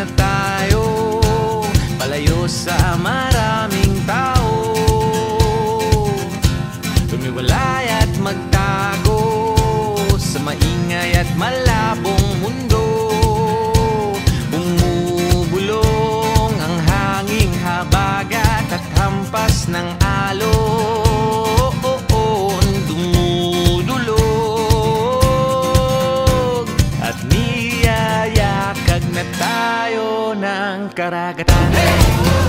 na tayo, palayo sa maraming tao. Tumiwalay at magtago sa maingay at malabong mundo. Bumubulong ang hanging habagat at hampas ng alon. Dumudulog at niyayakag na tayo ng karagatan. Hey!